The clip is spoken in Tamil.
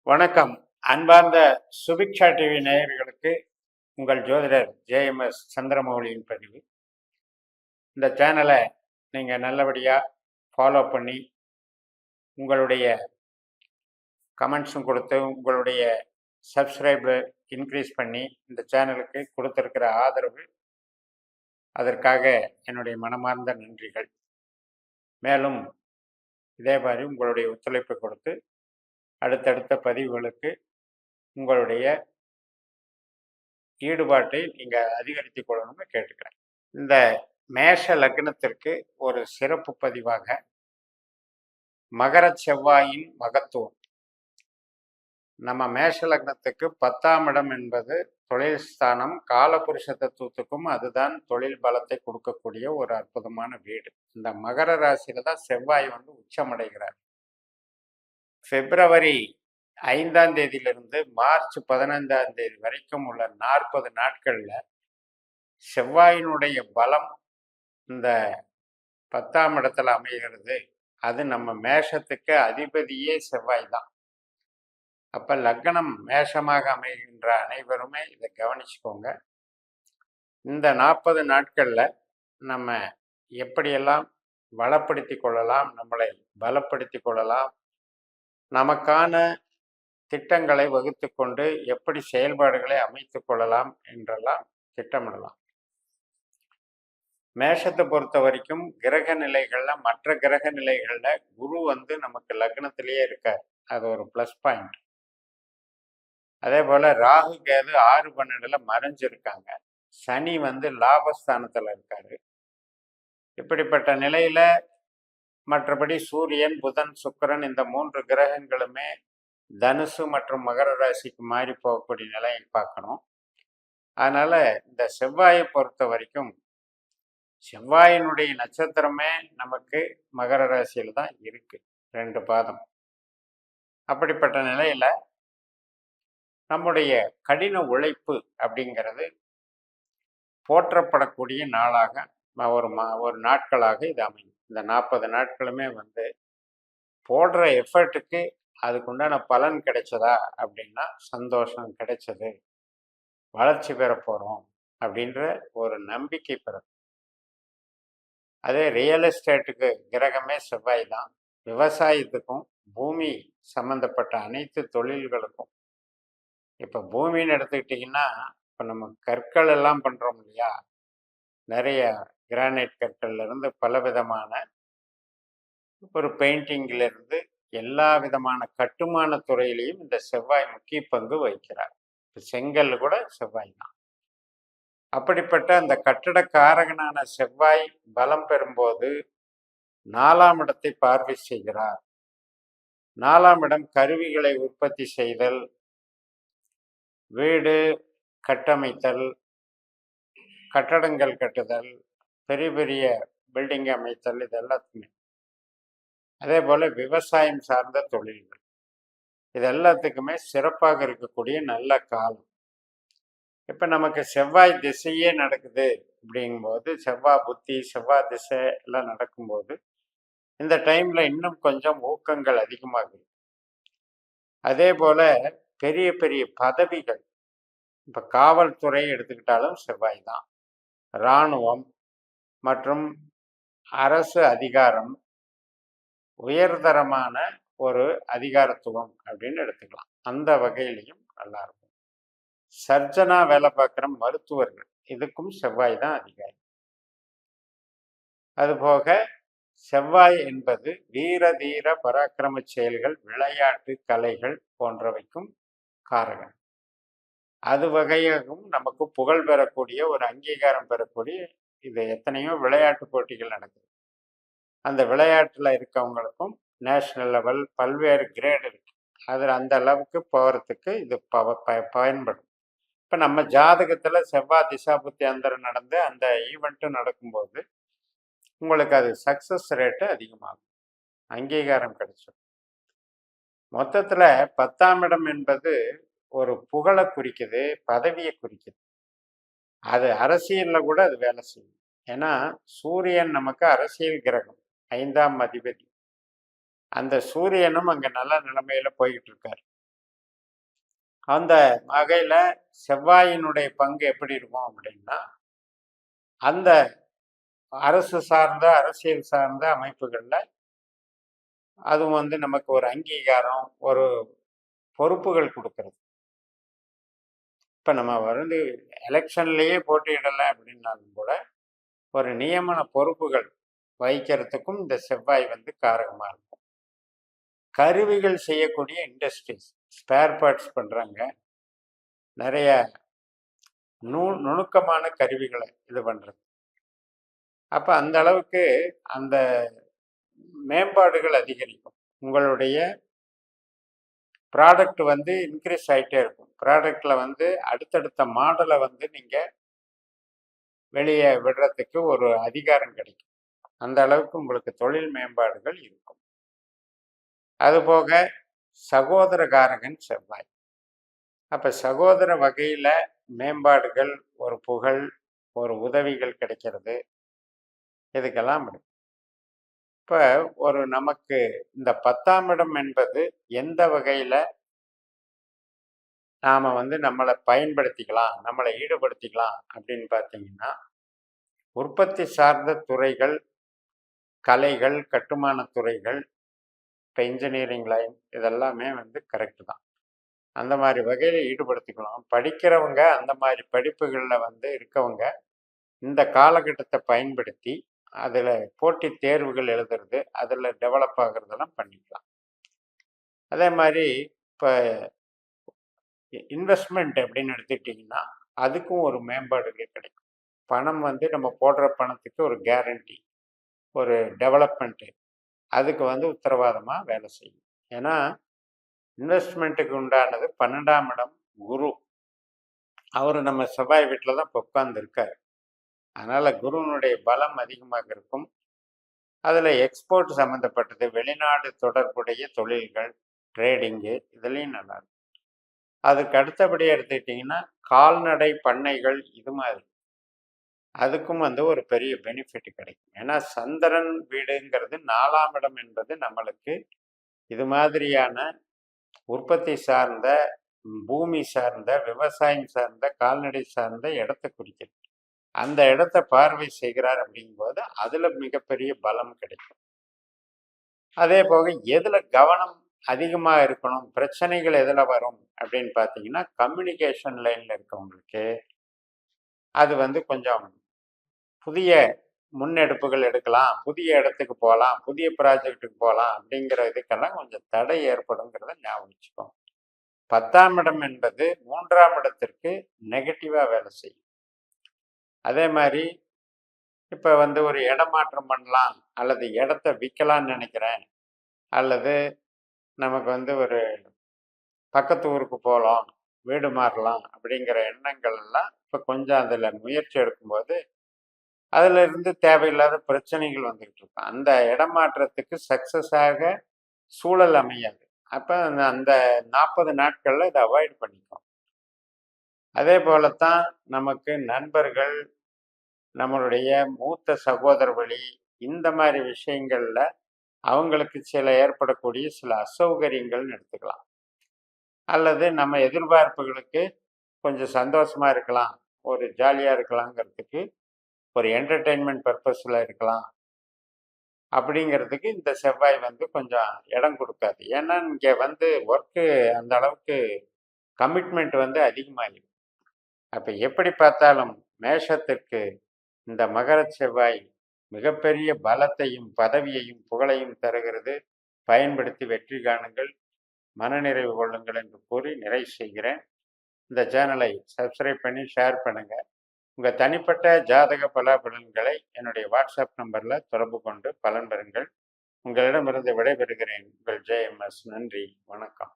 வணக்கம். அன்பார்ந்த சுபிக்ஷா டிவி நேயர்களுக்கு உங்கள் ஜோதிடர் ஜேஎம்எஸ் சந்திரமௌலியின் பதிவு. இந்த சேனலை நீங்கள் நல்லபடியாக ஃபாலோ பண்ணி உங்களுடைய கமெண்ட்ஸும் கொடுத்து உங்களுடைய சப்ஸ்கிரைபை இன்க்ரீஸ் பண்ணி இந்த சேனலுக்கு கொடுத்துருக்கிற ஆதரவு, அதற்காக என்னுடைய மனமார்ந்த நன்றிகள். மேலும் இதே மாதிரி உங்களுடைய ஒத்துழைப்பை கொடுத்து அடுத்தடுத்த பதிவுகளுக்கு உங்களுடைய ஈடுபாட்டை நீங்கள் அதிகரித்துக் கொள்ளணும்னு கேட்டுக்கிறேன். இந்த மேஷ லக்னத்திற்கு ஒரு சிறப்பு பதிவாக மகர செவ்வாயின் மகத்துவம். நம்ம மேஷ லக்னத்துக்கு 10ஆம் இடம் என்பது தொழில் ஸ்தானம். காலபுருஷ தத்துவத்துக்கும் அதுதான் தொழில் பலத்தை கொடுக்கக்கூடிய ஒரு அற்புதமான வீடு. இந்த மகர ராசியில தான் செவ்வாய் உச்சமடைகிறார். பிப்ரவரி 5ஆம் தேதியிலிருந்து மார்ச் 15ஆம் தேதி வரைக்கும் உள்ள 40 நாட்கள்ல செவ்வாயினுடைய பலம் இந்த 10ஆம் இடத்துல அமைகிறது. அது நம்ம மேஷத்துக்கு அதிபதியே செவ்வாய் தான். அப்ப லக்னம் மேஷமாக அமைகின்ற அனைவருமே இதை கவனிச்சுக்கோங்க. இந்த 40 நாட்கள்ல நம்ம எப்படியெல்லாம் வளப்படுத்தி கொள்ளலாம், நம்மளை பலப்படுத்தி கொள்ளலாம், நமக்கான திட்டங்களை வகுத்து கொண்டு எப்படி செயல்பாடுகளை அமைத்து கொள்ளலாம் என்றெல்லாம் திட்டமிடலாம். மேஷத்தை பொறுத்த வரைக்கும் கிரக நிலைகள்ல, மற்ற கிரக நிலைகள்ல குரு நமக்கு லக்னத்திலேயே இருக்கார். அது ஒரு பிளஸ் பாயிண்ட். அதே போல ராகு கேது 6-12 மறைஞ்சிருக்காங்க. சனி லாபஸ்தானத்துல இருக்காரு. இப்படிப்பட்ட நிலையில மற்றபடி சூரியன், புதன், சுக்கிரன் இந்த 3 கிரகங்களுமே தனுசு மற்றும் மகர ராசிக்கு மாறி போகக்கூடிய நிலையை பார்க்கணும். அதனால இந்த செவ்வாயை பொறுத்த வரைக்கும் செவ்வாயினுடைய நட்சத்திரமே நமக்கு மகர ராசியில் தான் இருக்கு, 2 பாதம். அப்படிப்பட்ட நிலையில நம்முடைய கடின உழைப்பு அப்படிங்கிறது போற்றப்படக்கூடிய நாளாக ஒரு நாட்களாக இது அமையும். இந்த 40 நாட்களுமே போடுற எஃபர்ட்டுக்கு அதுக்குண்டான பலன் கிடைச்சதா அப்படின்னா சந்தோஷம் கிடைச்சது, வளர்ச்சி பெற போறோம் அப்படின்ற ஒரு நம்பிக்கை பிறகு. அதே ரியல் எஸ்டேட்டுக்கு கிரகமே செவ்வாய் தான். விவசாயத்துக்கும் பூமி சம்பந்தப்பட்ட அனைத்து தொழில்களுக்கும். இப்போ பூமின்னு எடுத்துக்கிட்டிங்கன்னா, இப்போ நம்ம கற்கள் எல்லாம் பண்ணுறோம் இல்லையா, நிறைய கிரானைட் கற்கள்ல இருந்து பல விதமான ஒரு பெயிண்டிங்ல இருந்து எல்லா விதமான கட்டுமான துறையிலையும் இந்த செவ்வாய் முக்கிய பங்கு வகிக்கிறார். செங்கல் கூட செவ்வாய் தான். அப்படிப்பட்ட அந்த கட்டடக்காரகனான செவ்வாய் பலம் பெறும்போது 4ஆம் இடத்தை பார்வை செய்கிறார். 4ஆம் இடம் கருவிகளை உற்பத்தி செய்தல், வீடு கட்டமைத்தல், கட்டடங்கள் கட்டுதல், பெரிய பெரிய பில்டிங் அமைத்தல், இது எல்லாத்துக்குமே. அதே போல விவசாயம் சார்ந்த தொழில்கள், இது எல்லாத்துக்குமே சிறப்பாக இருக்கக்கூடிய நல்ல காலம். இப்ப நமக்கு செவ்வாய் திசையே நடக்குது அப்படிங்கும்போது, செவ்வாய் புத்தி, செவ்வாய் திசை எல்லாம் நடக்கும்போது இந்த டைம்ல இன்னும் கொஞ்சம் ஊக்கங்கள் அதிகமாகும். அதே போல பெரிய பெரிய பதவிகள், இப்ப காவல்துறை எடுத்துக்கிட்டாலும் செவ்வாய் தான். இராணுவம் மற்றும் அரசு அதிகாரம், உயர்தரமான ஒரு அதிகாரத்துவம் அப்படின்னு எடுத்துக்கலாம். அந்த வகையிலையும் நல்லா இருக்கும். சர்ஜனா வேலை பார்க்குற மருத்துவர்கள், இதுக்கும் செவ்வாய் தான் அதிகாரி. அதுபோக செவ்வாய் என்பது வீர தீர பராக்கிரம செயல்கள், விளையாட்டு கலைகள் போன்றவைக்கும் காரகன். அது வகையாகவும் நமக்கு புகழ் பெறக்கூடிய ஒரு அங்கீகாரம் பெறக்கூடிய இது எத்தனையோ விளையாட்டு போட்டிகள் நடக்குது. அந்த விளையாட்டுல இருக்கவங்களுக்கும் நேஷனல் லெவல் பல்வேறு கிரேடு இருக்கு. அதில் அந்த அளவுக்கு போகிறதுக்கு இது பயன்படும். இப்போ நம்ம ஜாதகத்தில் செவ்வாய் திசாபுத்தி அந்தரம் நடந்து அந்த ஈவெண்ட்டும் நடக்கும்போது உங்களுக்கு அது சக்சஸ் ரேட்டு அதிகமாகும், அங்கீகாரம் கிடைச்சிடும். மொத்தத்தில் 10ஆம் இடம் என்பது ஒரு புகழை குறிக்குது, பதவியை குறிக்குது. அது அரசியலில் கூட அது வேலை செய்யும். ஏன்னா சூரியன் நமக்கு அரசியல் கிரகம், 5ஆம் அதிபதி. அந்த சூரியனும் அங்கே நல்ல நிலைமையில போய்கிட்டு இருக்காரு. அந்த வகையில் செவ்வாயினுடைய பங்கு எப்படி இருக்கும் அப்படின்னா, அந்த அரசு சார்ந்த அரசியல் சார்ந்த அமைப்புகளில் அதுவும் வந்து நமக்கு ஒரு அங்கீகாரம், ஒரு பொறுப்புகள் கொடுக்கறது. இப்போ நம்ம வந்து எலெக்ஷன்லேயே போட்டியிடலை அப்படின்னாலும் கூட ஒரு நியமன பொறுப்புகள் வகிக்கிறதுக்கும் இந்த செவ்வாய் வந்து காரகமாக இருக்கும். கருவிகள் செய்யக்கூடிய இண்டஸ்ட்ரீஸ், ஸ்பேர் பார்ட்ஸ் பண்ணுறாங்க, நிறைய நுணுக்கமான கருவிகளை இது பண்ணுறது. அப்போ அந்த அளவுக்கு அந்த மேம்பாடுகள் அதிகரிக்கும். உங்களுடைய ப்ராடக்ட் வந்து இன்க்ரீஸ் ஆகிட்டே இருக்கும். ப்ராடக்டில் வந்து அடுத்தடுத்த மாடலை வந்து நீங்கள் வெளியே விடுறதுக்கு ஒரு அதிகாரம் கிடைக்கும். அந்த அளவுக்கு உங்களுக்கு தொழில் மேம்பாடுகள் இருக்கும். அதுபோக சகோதரகாரகன் செவ்வாய். அப்போ சகோதர வகையில் மேம்பாடுகள், ஒரு புகழ், ஒரு உதவிகள் கிடைக்கிறது, இதுக்கெல்லாம் இருக்கும். இப்போ ஒரு நமக்கு இந்த 10ஆம் இடம் என்பது எந்த வகையில் நாம் வந்து நம்மளை பயன்படுத்திக்கலாம், நம்மளை ஈடுபடுத்திக்கலாம் அப்படின்னு பார்த்தீங்கன்னா, உற்பத்தி சார்ந்த துறைகள், கலைகள், கட்டுமான துறைகள், இப்போ இன்ஜினியரிங் லைன், இதெல்லாமே வந்து கரெக்டு தான். அந்த மாதிரி வகையில் ஈடுபடுத்திக்கலாம். படிக்கிறவங்க அந்த மாதிரி படிப்புகளில் வந்து இருக்கவங்க இந்த காலகட்டத்தை பயன்படுத்தி அதில் போட்டித் தேர்வுகள் எழுதுறது, அதில் டெவலப் ஆகுறதெல்லாம் பண்ணிக்கலாம். அதே மாதிரி இப்போ இன்வெஸ்ட்மெண்ட் அப்படின்னு எடுத்துக்கிட்டிங்கன்னா அதுக்கும் ஒரு மேம்பாடுகள் கிடைக்கும். பணம் வந்து நம்ம போடுற பணத்துக்கு ஒரு கேரண்டி, ஒரு டெவலப்மெண்ட்டு, அதுக்கு வந்து உத்தரவாதமாக வேலை செய்யும். ஏன்னா இன்வெஸ்ட்மெண்ட்டுக்கு உண்டானது 12ஆம் இடம் குரு. அவர் நம்ம செவ்வாய் வீட்டில் தான் இப்போ உட்கார்ந்துருக்கார். அதனால் குருவினுடைய பலம் அதிகமாக இருக்கும். அதில் எக்ஸ்போர்ட் சம்மந்தப்பட்டது, வெளிநாடு தொடர்புடைய தொழில்கள், ட்ரேடிங்கு, இதுலேயும் நல்லா இருக்கும். அதுக்கு அடுத்தபடி எடுத்துக்கிட்டிங்கன்னா கால்நடை பண்ணைகள், இது மாதிரி அதுக்கும் வந்து ஒரு பெரிய பெனிஃபிட் கிடைக்கும். ஏன்னா சந்திரன் வீடுங்கிறது 4ஆம் இடம் என்பது நம்மளுக்கு இது மாதிரியான உற்பத்தி சார்ந்த, பூமி சார்ந்த, விவசாயம் சார்ந்த, கால்நடை சார்ந்த இடத்தை குறிக்கிறது. அந்த இடத்த பார்வை செய்கிறார் அப்படிங்கும்போது அதில் மிகப்பெரிய பலம் கிடைக்கும். அதே போக எதில் கவனம் அதிகமாக இருக்கணும், பிரச்சனைகள் எதில் வரும் அப்படின்னு பார்த்தீங்கன்னா, கம்யூனிகேஷன் லைனில் இருக்கவங்களுக்கு அது வந்து கொஞ்சம் புதிய முன்னெடுப்புகள் எடுக்கலாம், புதிய இடத்துக்கு போகலாம், புதிய ப்ராஜெக்டுக்கு போகலாம் அப்படிங்கிற இதுக்கெல்லாம் கொஞ்சம் தடை ஏற்படுங்கிறத ஞாபகம் வச்சுக்கோங்க. 10ஆம் இடம் என்பது 3ஆம் இடத்திற்கு நெகட்டிவாக வேலை செய்யும். அதே மாதிரி இப்போ வந்து ஒரு இடமாற்றம் பண்ணலாம், அல்லது இடத்த விற்கலான்னு நினைக்கிறேன், அல்லது நமக்கு வந்து ஒரு பக்கத்து ஊருக்கு போகலாம், வீடு மாறலாம் அப்படிங்கிற எண்ணங்கள் எல்லாம் இப்போ கொஞ்சம் அதில் முயற்சி எடுக்கும்போது அதில் இருந்து தேவையில்லாத பிரச்சனைகள் வந்துக்கிட்டு இருக்கும். அந்த இடமாற்றத்துக்கு சக்ஸஸாக சூழல் அமையாது. அப்போ அந்த 40 நாட்களில் இதை அவாய்ட் பண்ணிக்கும். அதே போலத்தான் நமக்கு நண்பர்கள், நம்மளுடைய மூத்த சகோதர வழி, இந்த மாதிரி விஷயங்களில் அவங்களுக்கு சில ஏற்படக்கூடிய சில அசௌகரியங்கள்னு எடுத்துக்கலாம். அல்லது நம்ம எதிர்பார்ப்புகளுக்கு கொஞ்சம் சந்தோஷமாக இருக்கலாம், ஒரு ஜாலியாக இருக்கலாங்கிறதுக்கு, ஒரு என்டர்டெயின்மெண்ட் பர்பஸில் இருக்கலாம் அப்படிங்கிறதுக்கு இந்த செவ்வாய் வந்து கொஞ்சம் இடம் கொடுக்காது. ஏன்னா இங்கே வந்து ஒர்க்கு அந்த அளவுக்கு கமிட்மெண்ட் வந்து அதிகமாகிடும். அப்போ எப்படி பார்த்தாலும் மேஷத்திற்கு இந்த மகர செவ்வாய் மிகப்பெரிய பலத்தையும் பதவியையும் புகழையும் தருகிறது. பயன்படுத்தி வெற்றி காணுங்கள், மனநிறைவு கொள்ளுங்கள் என்று கூறி நிறைவு செய்கிறேன். இந்த சேனலை சப்ஸ்கிரைப் பண்ணி ஷேர் பண்ணுங்கள். உங்கள் தனிப்பட்ட ஜாதக பலாபலன்களை என்னுடைய வாட்ஸ்அப் நம்பரில் தொடர்பு கொண்டு பலன் பெறுங்கள். உங்களிடமிருந்து விடைபெறுகிறேன். உங்கள் JMS. நன்றி, வணக்கம்.